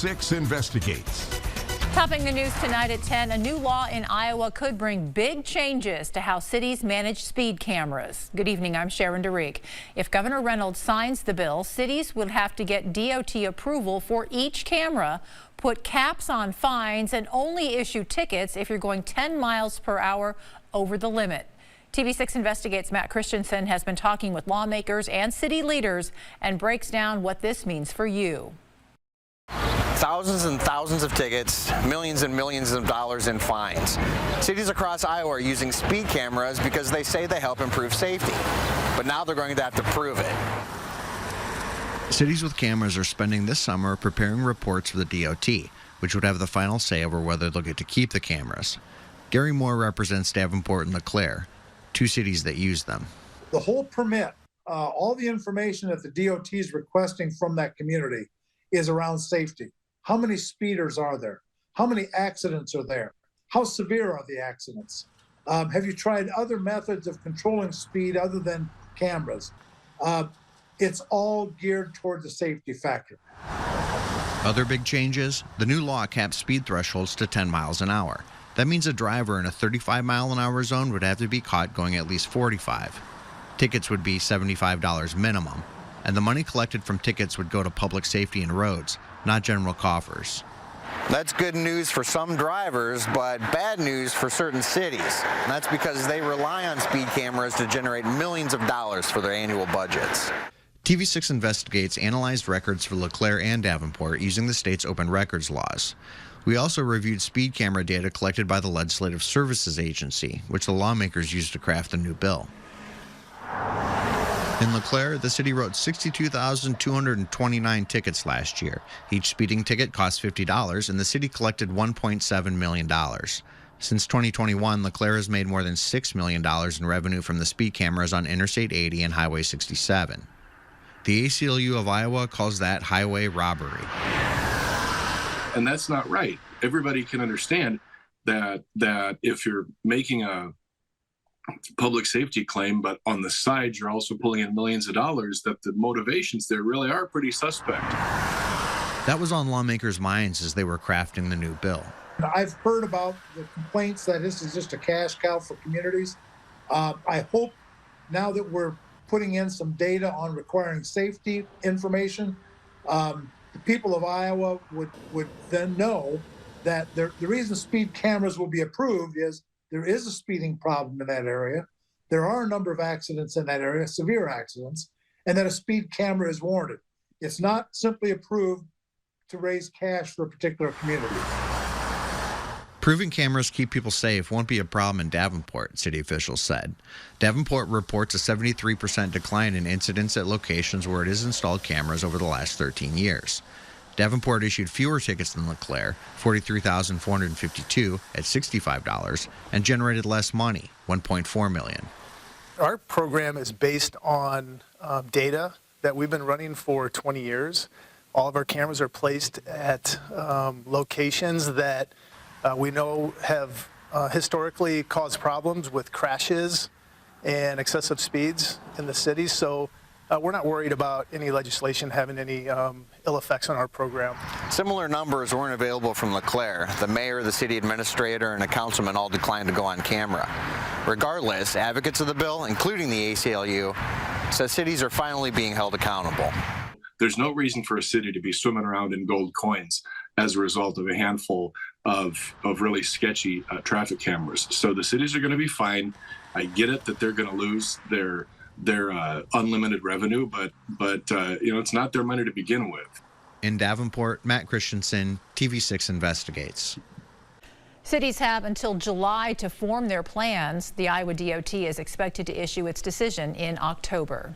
6 investigates. Topping the news tonight at 10, a new law in Iowa could bring big changes to how cities manage speed cameras. Good evening, I'm Sharon DeReek. If Governor Reynolds signs the bill, cities would have to get DOT approval for each camera, put caps on fines, and only issue tickets if you're going 10 miles per hour over the limit. TV6 Investigates' Matt Christensen has been talking with lawmakers and city leaders and breaks down what this means for you. Thousands and thousands of tickets, millions and millions of dollars in fines. Cities across Iowa are using speed cameras because they say they help improve safety. But now they're going to have to prove it. Cities with cameras are spending this summer preparing reports for the DOT, which would have the final say over whether they'll get to keep the cameras. Gary Moore represents Davenport and LeClaire, two cities that use them. The whole permit, all the information that the DOT is requesting from that community is around safety. How many speeders are there? How many accidents are there? How severe are the accidents? Have you tried other methods of controlling speed other than cameras? It's all geared toward the safety factor. Other big changes, the new law caps speed thresholds to 10 miles an hour. That means a driver in a 35-mile-an-hour zone would have to be caught going at least 45. Tickets would be $75 minimum, and the money collected from tickets would go to public safety and roads, not general coffers. That's good news for some drivers, but bad news for certain cities. And that's because they rely on speed cameras to generate millions of dollars for their annual budgets. TV6 Investigates analyzed records for LeClaire and Davenport using the state's open records laws. We also reviewed speed camera data collected by the Legislative Services Agency, which the lawmakers used to craft the new bill. In LeClaire, the city wrote 62,229 tickets last year. Each speeding ticket cost $50, and the city collected $1.7 million. Since 2021, LeClaire has made more than $6 million in revenue from the speed cameras on Interstate 80 and Highway 67. The ACLU of Iowa calls that highway robbery. And that's not right. Everybody can understand that if you're making a public safety claim, but on the side you're also pulling in millions of dollars, that the motivations there really are pretty suspect. That was on lawmakers' minds as they were crafting the new bill. I've heard about the complaints that this is just a cash cow for communities. I hope now that we're putting in some data on requiring safety information, the people of Iowa would then know that the reason speed cameras will be approved is there is a speeding problem in that area. There are a number of accidents in that area, severe accidents, and that a speed camera is warranted. It's not simply approved to raise cash for a particular community. Proving cameras keep people safe won't be a problem in Davenport, city officials said. Davenport reports a 73% decline in incidents at locations where it has installed cameras over the last 13 years. Davenport issued fewer tickets than LeClaire, 43,452 at $65, and generated less money, $1.4 million. Our program is based on data that we've been running for 20 years. All of our cameras are placed at locations that we know have historically caused problems with crashes and excessive speeds in the city. So we're not worried about any legislation having any ill effects on our program. Similar numbers weren't available from LeClaire. The mayor, the city administrator, and a councilman all declined to go on camera. Regardless, advocates of the bill, including the ACLU, says cities are finally being held accountable. There's no reason for a city to be swimming around in gold coins as a result of a handful of really sketchy traffic cameras. So the cities are going to be fine. I get it that they're going to lose their unlimited revenue, but it's not their money to begin with. In Davenport, Matt Christensen, TV6 Investigates. Cities have until July to form their plans. The Iowa DOT is expected to issue its decision in October.